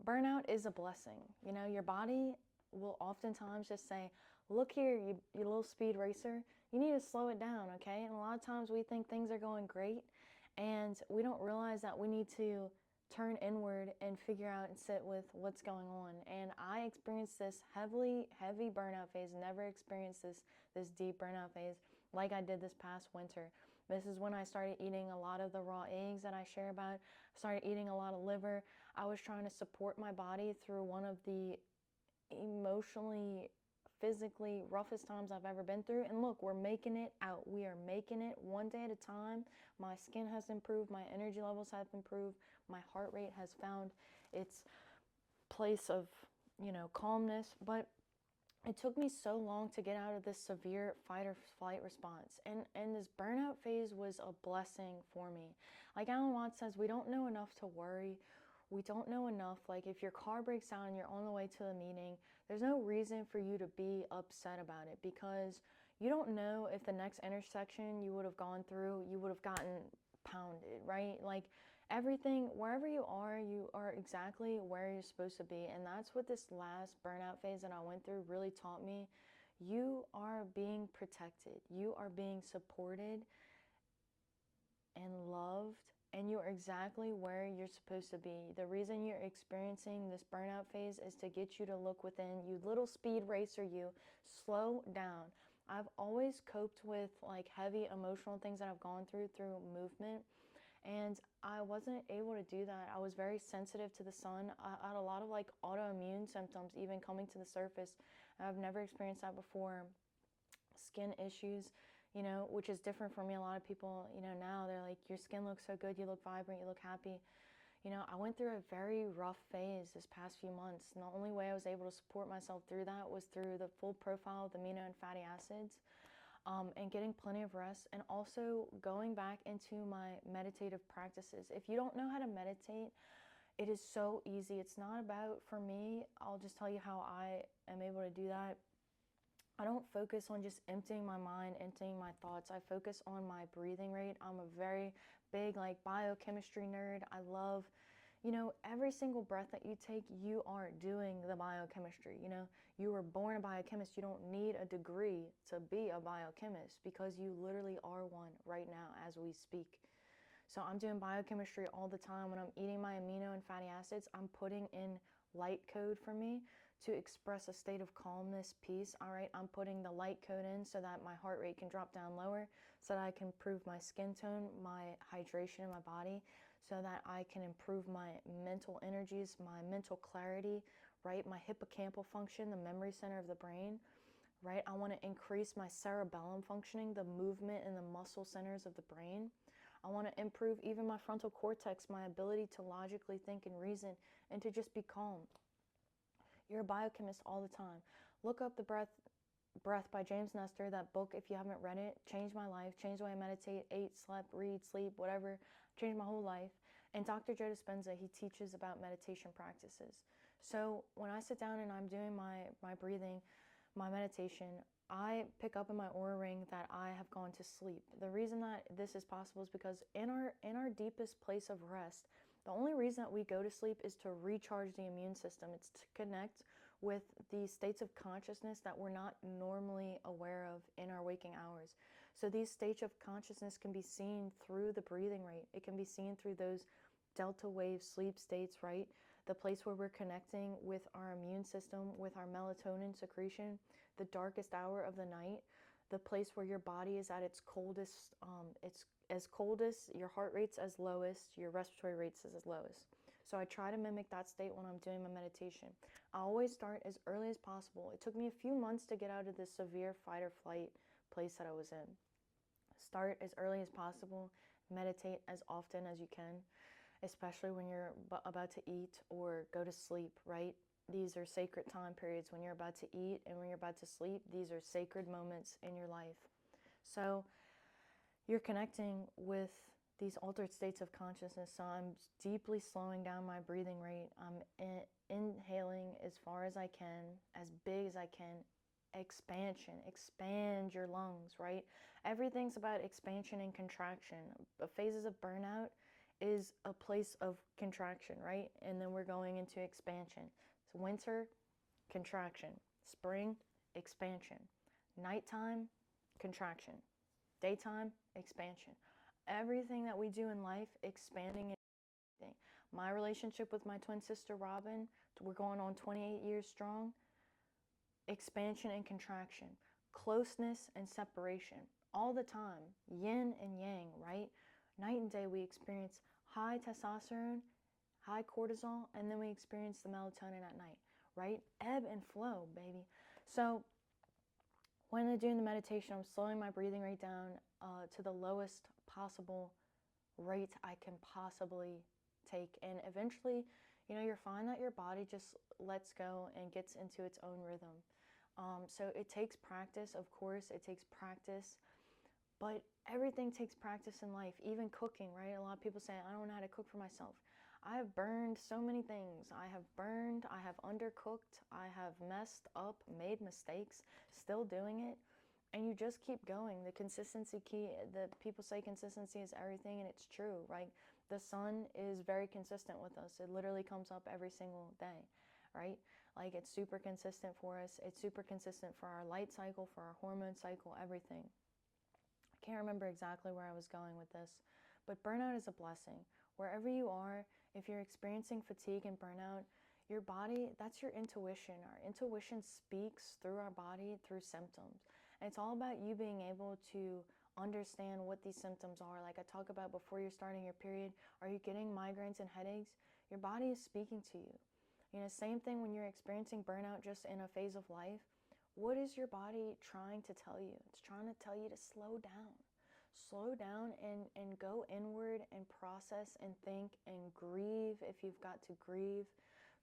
burnout is a blessing. You know, your body will oftentimes just say, look here, you little speed racer, you need to slow it down, okay? And a lot of times we think things are going great and we don't realize that we need to turn inward and figure out and sit with what's going on. And I experienced this heavy burnout phase, never experienced this deep burnout phase like I did this past winter. This is when I started eating a lot of the raw eggs that I share about. I started eating a lot of liver. I was trying to support my body through one of the emotionally, physically roughest times I've ever been through. And look, we're making it out. We are making it one day at a time. My skin has improved. My energy levels have improved. My heart rate has found its place of, calmness. But it took me so long to get out of this severe fight or flight response. And this burnout phase was a blessing for me. Like Alan Watts says, we don't know enough to worry. We don't know enough. Like if your car breaks down and you're on the way to a meeting, there's no reason for you to be upset about it, because you don't know if the next intersection you would have gone through, you would have gotten pounded, right? Like everything, wherever you are exactly where you're supposed to be. And that's what this last burnout phase that I went through really taught me. You are being protected. You are being supported and loved, and you're exactly where you're supposed to be. The reason you're experiencing this burnout phase is to get you to look within. You little speed racer, you slow down. I've always coped with like heavy emotional things that I've gone through movement, and I wasn't able to do that. I was very sensitive to the sun. I had a lot of like autoimmune symptoms even coming to the surface. I've never experienced that before. Skin issues, which is different for me. A lot of people, now they're like, your skin looks so good, you look vibrant, you look happy. I went through a very rough phase this past few months, and the only way I was able to support myself through that was through the full profile of the amino and fatty acids, and getting plenty of rest, and also going back into my meditative practices. If you don't know how to meditate, it is so easy. It's not about, for me, I'll just tell you how I am able to do that. I don't focus on just emptying my mind, emptying my thoughts. I focus on my breathing rate. I'm a very big like biochemistry nerd. I love, every single breath that you take, you are doing the biochemistry. You were born a biochemist. You don't need a degree to be a biochemist, because you literally are one right now as we speak. So I'm doing biochemistry all the time. When I'm eating my amino and fatty acids, I'm putting in light code for me to express a state of calmness, peace. All right, I'm putting the light code in so that my heart rate can drop down lower, so that I can improve my skin tone, my hydration in my body, so that I can improve my mental energies, my mental clarity, right? My hippocampal function, the memory center of the brain, right? I want to increase my cerebellum functioning, the movement and the muscle centers of the brain. I want to improve even my frontal cortex, my ability to logically think and reason, and to just be calm. You're a biochemist all the time. Look up the Breath by James Nestor, that book, if you haven't read it. Changed my life, changed the way I meditate, ate, slept, read, sleep, whatever. Changed my whole life. And Dr. Joe Dispenza, he teaches about meditation practices. So when I sit down and I'm doing my breathing, my meditation, I pick up in my aura ring that I have gone to sleep. The reason that this is possible is because in our deepest place of rest, the only reason that we go to sleep is to recharge the immune system. It's to connect with the states of consciousness that we're not normally aware of in our waking hours. So these states of consciousness can be seen through the breathing rate. It can be seen through those delta wave sleep states, right? The place where we're connecting with our immune system, with our melatonin secretion, the darkest hour of the night, the place where your body is at its coldest, it's as coldest, your heart rate's as lowest, your respiratory rate's as lowest. So I try to mimic that state when I'm doing my meditation. I always start as early as possible. It took me a few months to get out of this severe fight or flight place that I was in. Start as early as possible, meditate as often as you can, especially when you're about to eat or go to sleep, right? These are sacred time periods. When you're about to eat and when you're about to sleep, these are sacred moments in your life. So you're connecting with these altered states of consciousness. So I'm deeply slowing down my breathing rate. I'm inhaling as far as I can, as big as I can. Expansion, expand your lungs, right? Everything's about expansion and contraction. The phases of burnout, is a place of contraction, right? And then we're going into expansion. So winter, contraction. Spring, expansion. Nighttime, contraction. Daytime, expansion. Everything that we do in life, expanding. My relationship with my twin sister Robin, we're going on 28 years strong. Expansion and contraction, closeness and separation, all the time, yin and yang, right? Night and day we experience high testosterone, high cortisol, and then we experience the melatonin at night, right? Ebb and flow, baby. So when I'm doing the meditation, I'm slowing my breathing rate down to the lowest possible rate I can possibly take. And eventually, you'll find that your body just lets go and gets into its own rhythm. So it takes practice, of course, it takes practice, but everything takes practice in life, even cooking, right? A lot of people say, I don't know how to cook for myself. I have burned so many things. I have burned, I have undercooked, I have messed up, made mistakes, still doing it. And you just keep going. The consistency key, the people say consistency is everything, and it's true, right? The sun is very consistent with us. It literally comes up every single day, right? Like, it's super consistent for us. It's super consistent for our light cycle, for our hormone cycle, everything. I can't remember exactly where I was going with this, but burnout is a blessing. Wherever you are, if you're experiencing fatigue and burnout, your body, that's your intuition. Our intuition speaks through our body, through symptoms. And it's all about you being able to understand what these symptoms are. Like I talk about before you're starting your period, are you getting migraines and headaches? Your body is speaking to you. Same thing when you're experiencing burnout just in a phase of life. What is your body trying to tell you? It's trying to tell you to slow down. Slow down and go inward and process and think and grieve if you've got to grieve.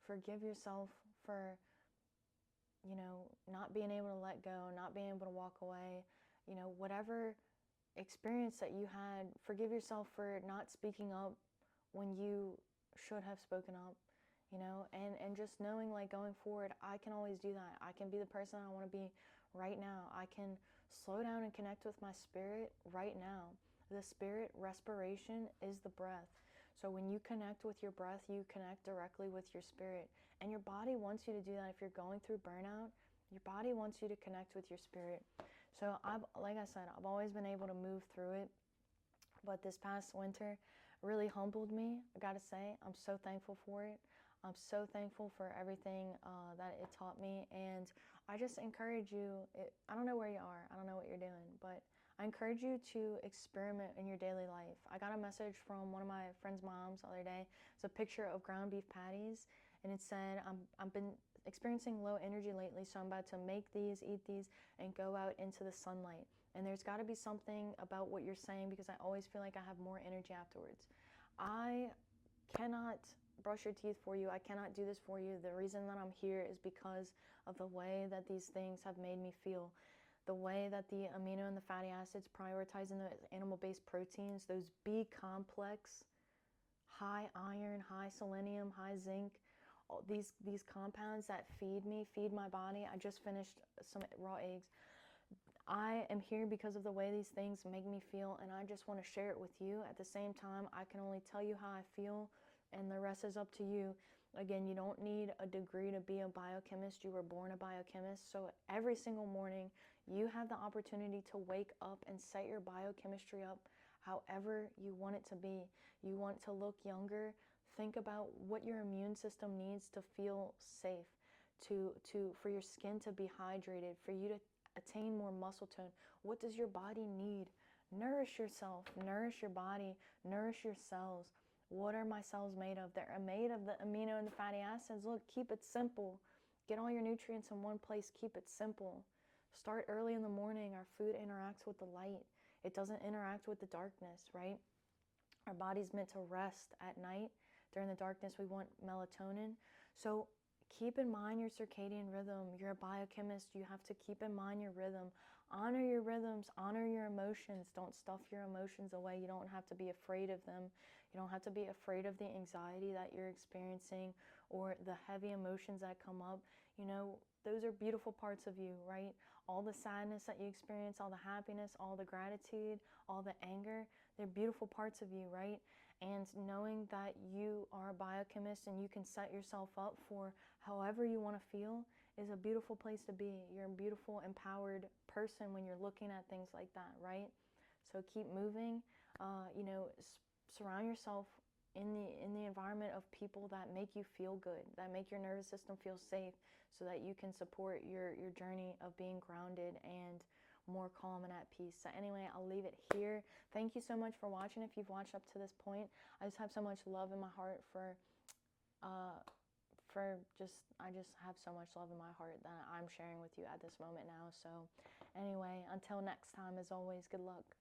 Forgive yourself for, not being able to let go, not being able to walk away. Whatever experience that you had, forgive yourself for not speaking up when you should have spoken up. And just knowing, like, going forward, I can always do that. I can be the person I want to be right now. I can slow down and connect with my spirit right now. The spirit respiration is the breath. So when you connect with your breath, you connect directly with your spirit. And your body wants you to do that. If you're going through burnout, your body wants you to connect with your spirit. So like I said, I've always been able to move through it. But this past winter really humbled me, I gotta say. I'm so thankful for it. I'm so thankful for everything that it taught me, and I just encourage you, I don't know where you are, I don't know what you're doing, but I encourage you to experiment in your daily life. I got a message from one of my friend's moms the other day. It's a picture of ground beef patties, and it said, I've been experiencing low energy lately, so I'm about to make these, eat these, and go out into the sunlight. And there's got to be something about what you're saying, because I always feel like I have more energy afterwards. I cannot brush your teeth for you. I cannot do this for you. The reason that I'm here is because of the way that these things have made me feel. The way that the amino and the fatty acids, prioritizing the animal-based proteins, those B complex, high iron, high selenium, high zinc, all these compounds that feed me, feed my body. I just finished some raw eggs. I am here because of the way these things make me feel, and I just want to share it with you. At the same time, I can only tell you how I feel, and the rest is up to you. Again, you don't need a degree to be a biochemist. You were born a biochemist. So every single morning, you have the opportunity to wake up and set your biochemistry up however you want it to be. You want to look younger. Think about what your immune system needs to feel safe, for your skin to be hydrated, for you to attain more muscle tone. What does your body need? Nourish yourself, nourish your body, nourish your cells. What are my cells made of? They're made of the amino and the fatty acids. Look, keep it simple. Get all your nutrients in one place. Keep it simple. Start early in the morning. Our food interacts with the light. It doesn't interact with the darkness, right? Our body's meant to rest at night. During the darkness, we want melatonin. So keep in mind your circadian rhythm. You're a biochemist. You have to keep in mind your rhythm. Honor your rhythms. Honor your emotions. Don't stuff your emotions away. You don't have to be afraid of them. You don't have to be afraid of the anxiety that you're experiencing or the heavy emotions that come up. Those are beautiful parts of you, right? All the sadness that you experience, all the happiness, all the gratitude, all the anger, they're beautiful parts of you, right? And knowing that you are a biochemist and you can set yourself up for however you want to feel is a beautiful place to be. You're a beautiful, empowered person when you're looking at things like that, right? So keep moving. Surround yourself in the environment of people that make you feel good, that make your nervous system feel safe, so that you can support your journey of being grounded and more calm and at peace. So anyway, I'll leave it here. Thank you so much for watching. If you've watched up to this point, I just have so much love in my heart I just have so much love in my heart that I'm sharing with you at this moment now. So anyway, until next time, as always, good luck.